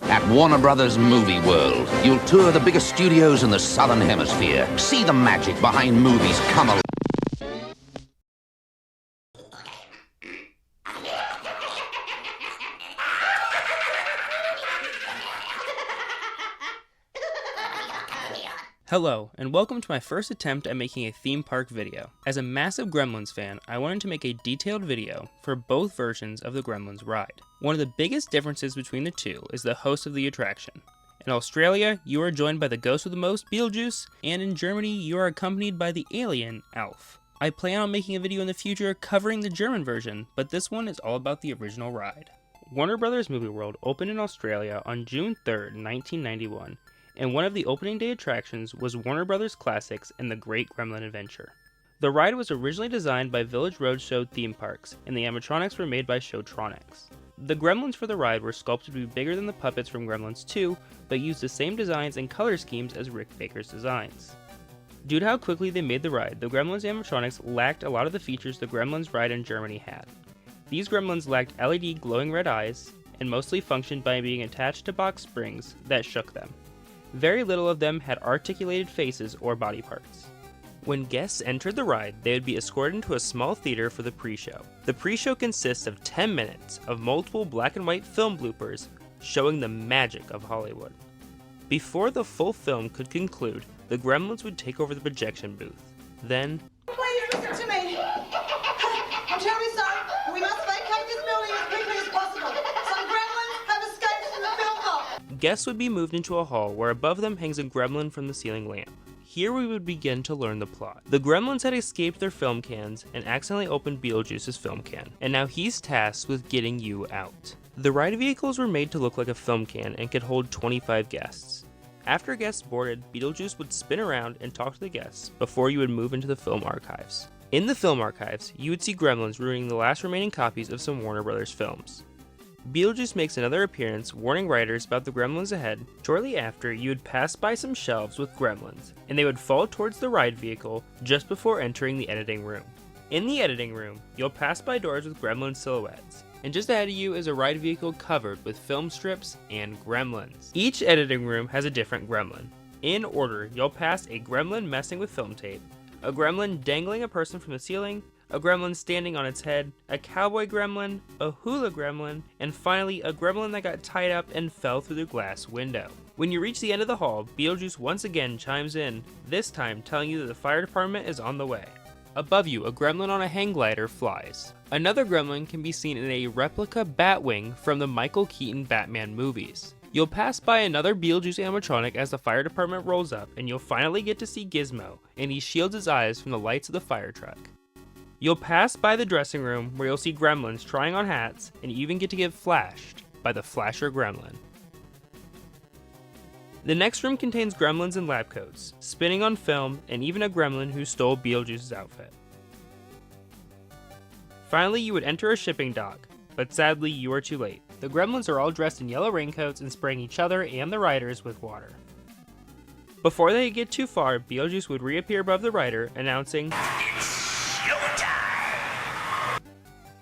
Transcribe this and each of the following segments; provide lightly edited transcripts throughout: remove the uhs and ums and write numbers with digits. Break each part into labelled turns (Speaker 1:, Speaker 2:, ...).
Speaker 1: At Warner Brothers Movie World, you'll tour the biggest studios in the Southern Hemisphere. See the magic behind movies come alive.
Speaker 2: Hello, and welcome to my first attempt at making a theme park video. As a massive Gremlins fan, I wanted to make a detailed video for both versions of the Gremlins ride. One of the biggest differences between the two is the host of the attraction. In Australia, you are joined by the ghost with the most, Beetlejuice, and in Germany, you are accompanied by the alien, Alf. I plan on making a video in the future covering the German version, but this one is all about the original ride. Warner Brothers Movie World opened in Australia on June 3rd, 1991. And one of the opening day attractions was Warner Brothers Classics and the Great Gremlin Adventure. The ride was originally designed by Village Roadshow Theme Parks, and the animatronics were made by Showtronics. The Gremlins for the ride were sculpted to be bigger than the puppets from Gremlins 2, but used the same designs and color schemes as Rick Baker's designs. Due to how quickly they made the ride, the Gremlins animatronics lacked a lot of the features the Gremlins ride in Germany had. These Gremlins lacked LED glowing red eyes, and mostly functioned by being attached to box springs that shook them. Very little of them had articulated faces or body parts. When guests entered the ride, they would be escorted into a small theater for the pre-show. The pre-show consists of 10 minutes of multiple black and white film bloopers showing the magic of Hollywood. Before the full film could conclude, the Gremlins would take over the projection booth. Then,
Speaker 3: please listen to me. I'm terribly sorry. We must vacate this building as quickly as possible. Some gremlins have escaped from the film hall.
Speaker 2: guests would be moved into a hall where above them hangs a gremlin from the ceiling lamp. Here we would begin to learn the plot. The Gremlins had escaped their film cans and accidentally opened Beetlejuice's film can, and now he's tasked with getting you out. The ride vehicles were made to look like a film can and could hold 25 guests. After guests boarded, Beetlejuice would spin around and talk to the guests before you would move into the film archives. In the film archives, you would see Gremlins ruining the last remaining copies of some Warner Brothers films. Beetlejuice makes another appearance, warning writers about the Gremlins ahead. Shortly after, you would pass by some shelves with Gremlins, and they would fall towards the ride vehicle just before entering the editing room. In the editing room, you'll pass by doors with Gremlin silhouettes, and just ahead of you is a ride vehicle covered with film strips and Gremlins. Each editing room has a different Gremlin. In order, you'll pass a Gremlin messing with film tape, a Gremlin dangling a person from the ceiling, a Gremlin standing on its head, a cowboy Gremlin, a hula Gremlin, and finally a Gremlin that got tied up and fell through the glass window. When you reach the end of the hall, Beetlejuice once again chimes in, this time telling you that the fire department is on the way. Above you, a Gremlin on a hang glider flies. Another Gremlin can be seen in a replica Batwing from the Michael Keaton Batman movies. You'll pass by another Beetlejuice animatronic as the fire department rolls up, and you'll finally get to see Gizmo, and he shields his eyes from the lights of the fire truck. You'll pass by the dressing room where you'll see Gremlins trying on hats, and you even get to get flashed by the Flasher Gremlin. The next room contains Gremlins in lab coats, spinning on film, and even a Gremlin who stole Beetlejuice's outfit. Finally, you would enter a shipping dock, but sadly you are too late. The Gremlins are all dressed in yellow raincoats and spraying each other and the riders with water. Before they get too far, Beetlejuice would reappear above the rider, announcing,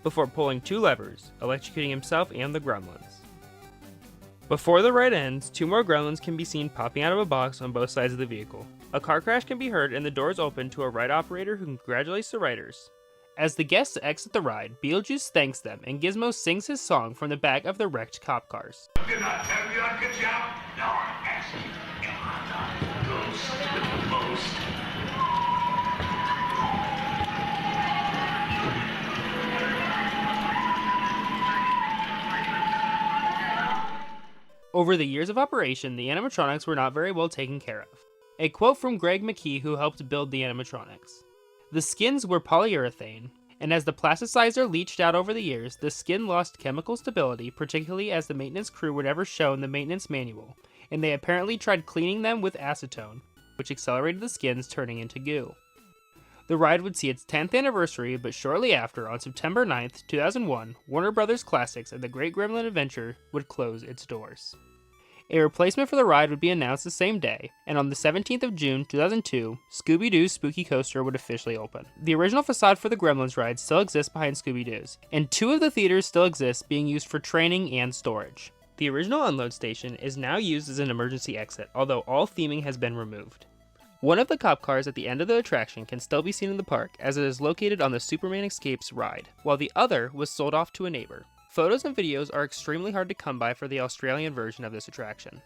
Speaker 2: before pulling two levers, electrocuting himself and the Gremlins. Before the ride ends, two more Gremlins can be seen popping out of a box on both sides of the vehicle. A car crash can be heard and the doors open to a ride operator who congratulates the riders. As the guests exit the ride, Beetlejuice thanks them and Gizmo sings his song from the back of the wrecked cop cars.
Speaker 4: Did I tell you a good job? Now I ask you, am I not the ghost with the most?
Speaker 2: Over the years of operation, the animatronics were not very well taken care of. A quote from Greg McKee, who helped build the animatronics. The skins were polyurethane, and as the plasticizer leached out over the years, the skin lost chemical stability, particularly as the maintenance crew were never shown the maintenance manual, and they apparently tried cleaning them with acetone, which accelerated the skins turning into goo. The ride would see its 10th anniversary, but shortly after, on September 9th, 2001, Warner Brothers Classics and the Great Gremlin Adventure would close its doors. A replacement for the ride would be announced the same day, and on the 17th of June 2002, Scooby-Doo's Spooky Coaster would officially open. The original facade for the Gremlins ride still exists behind Scooby-Doo's, and two of the theaters still exist, being used for training and storage. The original unload station is now used as an emergency exit, although all theming has been removed. One of the cop cars at the end of the attraction can still be seen in the park, as it is located on the Superman Escapes ride, while the other was sold off to a neighbor. Photos and videos are extremely hard to come by for the Australian version of this attraction.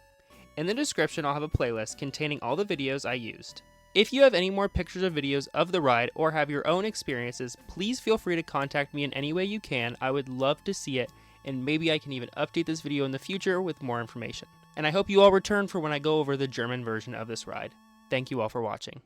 Speaker 2: In the description I'll have a playlist containing all the videos I used. If you have any more pictures or videos of the ride or have your own experiences, please feel free to contact me in any way you can. I would love to see it, and maybe I can even update this video in the future with more information. And I hope you all return for when I go over the German version of this ride. Thank you all for watching.